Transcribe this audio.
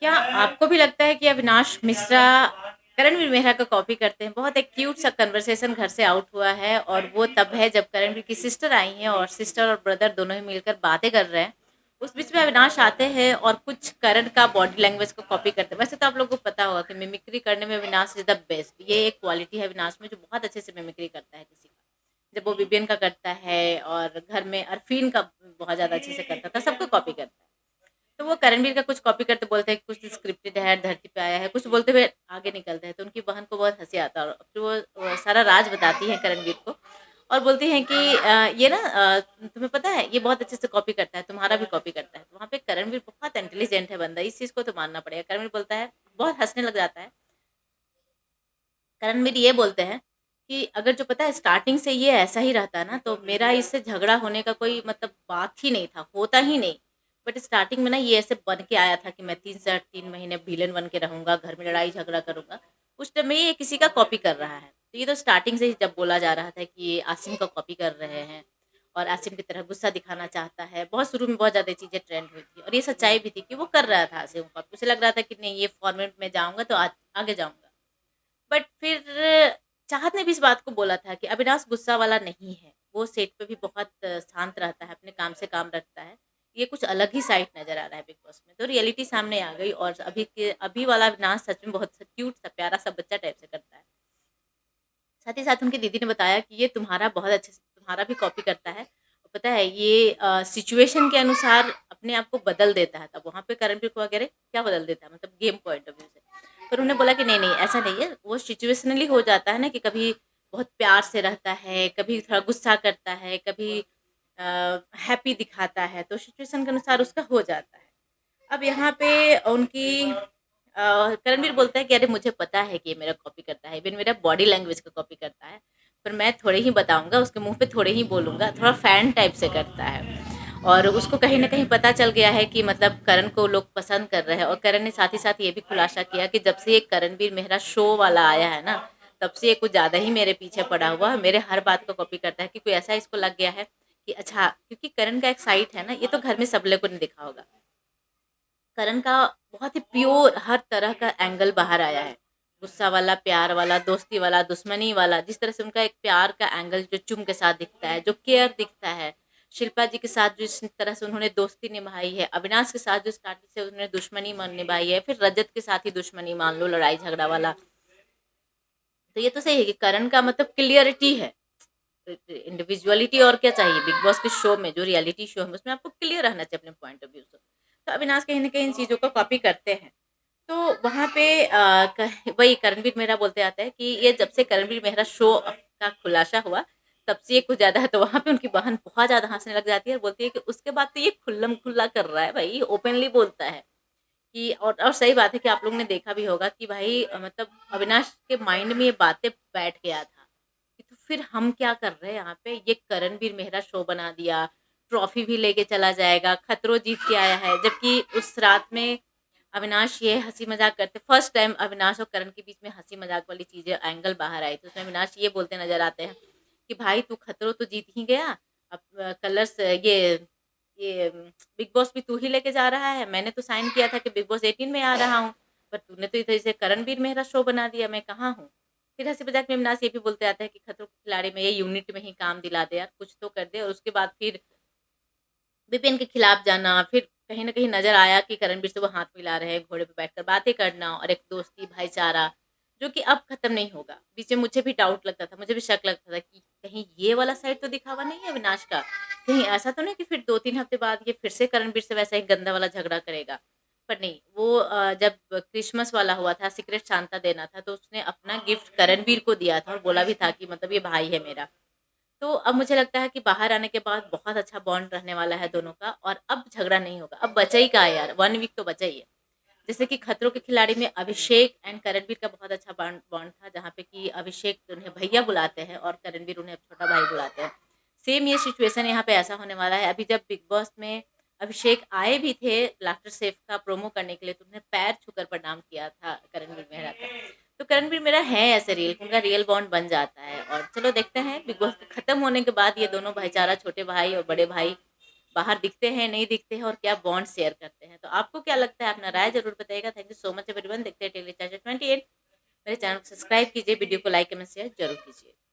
क्या आपको भी लगता है कि अविनाश मिश्रा करणवीर मेहरा को कॉपी करते हैं? बहुत एक क्यूट सा कन्वर्सेशन घर से आउट हुआ है और वो तब है जब करणवीर की सिस्टर आई हैं और सिस्टर और ब्रदर दोनों ही मिलकर बातें कर रहे हैं। उस बीच में अविनाश आते हैं और कुछ करण का बॉडी लैंग्वेज को कॉपी करते हैं। वैसे तो आप लोगों को पता होगा कि मिमिक्री करने में अविनाश इज़ द बेस्ट। ये एक क्वालिटी है अविनाश में जो बहुत अच्छे से मिमिक्री करता है किसी का। जब वो विपिन का करता है और घर में अरफीन का बहुत ज़्यादा अच्छे से करता था, सबको कॉपी करता है। तो वो करणवीर का कुछ कॉपी करते बोलते हैं कि कुछ स्क्रिप्टेड है, धरती पे आया है, कुछ बोलते हुए आगे निकलते हैं। तो उनकी बहन को बहुत हँसी आता है और फिर वो सारा राज बताती है करणवीर को और बोलती हैं कि ये ना तुम्हें पता है ये बहुत अच्छे से कॉपी करता है, तुम्हारा भी कॉपी करता है। तो वहाँ पे करणवीर बहुत इंटेलिजेंट है बंदा, इस चीज़ को तो मानना पड़ेगा। करणवीर बोलता है बहुत हँसने लग जाता है। करणवीर ये बोलते हैं कि अगर जो पता है स्टार्टिंग से ये ऐसा ही रहता ना तो मेरा इससे झगड़ा होने का कोई मतलब बात ही नहीं था, होता ही नहीं। बट स्टार्टिंग में ना ये ऐसे बन के आया था कि मैं 3 से 3 महीने विलेन बन के रहूँगा, घर में लड़ाई झगड़ा करूँगा। उस टाइम में ये किसी का कॉपी कर रहा है। तो ये तो स्टार्टिंग से ही जब बोला जा रहा था कि ये आसिम का कॉपी कर रहे हैं और आसिम की तरह गुस्सा दिखाना चाहता है। बहुत शुरू में बहुत ज़्यादा चीज़ें ट्रेंड हुई थी और ये सच्चाई भी थी कि वो कर रहा था आसिम को कॉपी। उसे लग रहा था कि नहीं ये फॉर्मेट में जाऊँगा तो आगे जाऊँगा। बट फिर चाहत ने भी इस बात को बोला था कि अविनाश गुस्सा वाला नहीं है। वो सेट पे भी बहुत शांत रहता है, अपने काम से काम रखता है। ये कुछ अलग ही साइड नज़र आ रहा है बिग बॉस में। तो रियलिटी सामने आ गई और अभी वाला अविनाश सच में बहुत क्यूट सा, प्यारा सा बच्चा टाइप से करता है। साथ ही साथ उनकी दीदी ने बताया कि ये तुम्हारा बहुत अच्छे से तुम्हारा भी कॉपी करता है। और पता है ये सिचुएशन के अनुसार अपने आप को बदल देता है। तब वहाँ पे करणवीर को वगैरह क्या बदल देता है मतलब गेम पॉइंट ऑफ व्यू से। पर उन्होंने बोला कि नहीं, नहीं ऐसा नहीं है। वो सिचुएशनली हो जाता है ना कि कभी बहुत प्यार से रहता है, कभी थोड़ा गुस्सा करता है, कभी हैप्पी दिखाता है, तो सिचुएशन के अनुसार उसका हो जाता है। अब यहाँ पे उनकी करणवीर बोलता है कि अरे मुझे पता है कि ये मेरा कॉपी करता है, इवन मेरा बॉडी लैंग्वेज का कॉपी करता है, पर मैं थोड़े ही बताऊँगा, उसके मुँह पे थोड़े ही बोलूँगा, थोड़ा फैन टाइप से करता है। और उसको कहीं न कहीं पता चल गया है कि मतलब करण को लोग पसंद कर रहे हैं और करण ने साथ ही साथ ये भी खुलासा किया कि जब से ये करणवीर मेहरा शो वाला आया है ना, तब से ये कुछ ज़्यादा ही मेरे पीछे पड़ा हुआ है, मेरे हर बात को कॉपी करता है कि कोई ऐसा इसको लग गया है कि अच्छा क्योंकि करण का एक साइड है ना, ये तो घर में सब लोगों ने देखा होगा। करण का बहुत ही प्योर हर तरह का एंगल बाहर आया है। गुस्सा वाला, प्यार वाला, दोस्ती वाला, दुश्मनी वाला, जिस तरह से उनका एक प्यार का एंगल जो चुम के साथ दिखता है, जो केयर दिखता है। शिल्पा जी के साथ जिस तरह से उन्होंने दोस्ती निभाई है, अविनाश के साथ जो स्टार्टिंग से उन्होंने दुश्मनी मान निभाई है, फिर रजत के साथ ही दुश्मनी मान लो, लड़ाई झगड़ा वाला। तो ये तो सही है कि करण का मतलब क्लियरिटी है। इंडिविजुअलिटी और क्या चाहिए बिग बॉस के शो में जो रियलिटी शो है उसमें आपको क्लियर रहना चाहिए अपने पॉइंट ऑफ व्यू से। तो अविनाश कहीं ना कहीं इन चीज़ों को कॉपी करते हैं। तो वहाँ पे वही करणवीर मेहरा बोलते आते हैं कि ये जब से करणवीर मेहरा शो का खुलासा हुआ तब से ये कुछ ज़्यादा है। तो वहाँ पे उनकी बहन बहुत ज़्यादा हंसने लग जाती है और बोलती है कि उसके बाद तो ये खुल्लम खुल्ला कर रहा है भाई, ओपनली बोलता है कि और सही बात है कि आप लोगों ने देखा भी होगा कि भाई मतलब अविनाश के माइंड में ये बातें बैठ गया था कि तो फिर हम क्या कर रहे हैं यहाँ पे, ये करणवीर मेहरा शो बना दिया, ट्रॉफी भी लेके चला जाएगा, खतरों जीत के आया है। जबकि उस रात में अविनाश ये हंसी मजाक करते, फर्स्ट टाइम अविनाश और करण के बीच में हंसी मजाक वाली चीजें एंगल बाहर आई तो उसमें अविनाश ये बोलते नजर आते हैं कि भाई तू खतरों तो जीत ही गया, अब कलर्स ये बिग बॉस भी तू ही लेके जा रहा है। मैंने तो साइन किया था कि बिग बॉस 18 में आ रहा हूँ, पर तूने तो इधर से करणवीर मेहरा शो बना दिया, मैं कहाँ हूँ। फिर हंसी मजाक में अविनाश ये भी बोलते आते हैं कि खतरों के खिलाड़ी में ये यूनिट में ही काम दिला दे यार, कुछ तो कर दे। और उसके बाद फिर विपिन के खिलाफ जाना, फिर कहीं न कहीं नज़र आया कि करणवीर से वो हाथ मिला रहे हैं, घोड़े पे बैठकर बातें करना और एक दोस्ती, भाईचारा, जो कि अब खत्म नहीं होगा। बीच में मुझे भी डाउट लगता था, मुझे भी शक लगता था कि कहीं ये वाला साइड तो दिखावा नहीं है अविनाश का? कहीं ऐसा तो नहीं कि फिर 2-3 हफ्ते बाद ये फिर से करणवीर से वैसा ही गंदा वाला झगड़ा करेगा? पर नहीं, वो जब क्रिसमस वाला हुआ था, सीक्रेट सांता देना था, तो उसने अपना गिफ्ट करणवीर को दिया था और बोला भी था कि मतलब ये भाई है मेरा। तो अब मुझे लगता है कि बाहर आने के बाद बहुत अच्छा बॉन्ड रहने वाला है दोनों का और अब झगड़ा नहीं होगा। अब बचा ही का है यार, 1 वीक तो बचा ही है। जैसे कि खतरों के खिलाड़ी में अभिषेक एंड करणवीर का बहुत अच्छा बॉन्ड बॉन्ड था, जहाँ पे कि अभिषेक उन्हें भैया बुलाते हैं और करणवीर उन्हें छोटा भाई बुलाते हैं। सेम ये सिचुएशन यहाँ पे ऐसा होने वाला है। अभी जब बिग बॉस में अभिषेक आए भी थे लाफ्टर शेफ का प्रोमो करने के लिए, तो उन्हें पैर छूकर प्रणाम किया था करणवीर मेहरा का। तो करणवीर मेरा है ऐसे उनका रियल बॉन्ड बन जाता है और चलो देखते हैं बिग बॉस खत्म होने के बाद ये दोनों भाईचारा, छोटे भाई और बड़े भाई बाहर दिखते हैं, नहीं दिखते हैं और क्या बॉन्ड शेयर करते हैं। तो आपको क्या लगता है? अपना राय ज़रूर बताइएगा। Thank you so much everyone. देखते हैं टेली चाचा 28। मेरे चैनल को सब्सक्राइब कीजिए, वीडियो को लाइक, कमेंट, शेयर ज़रूर कीजिए।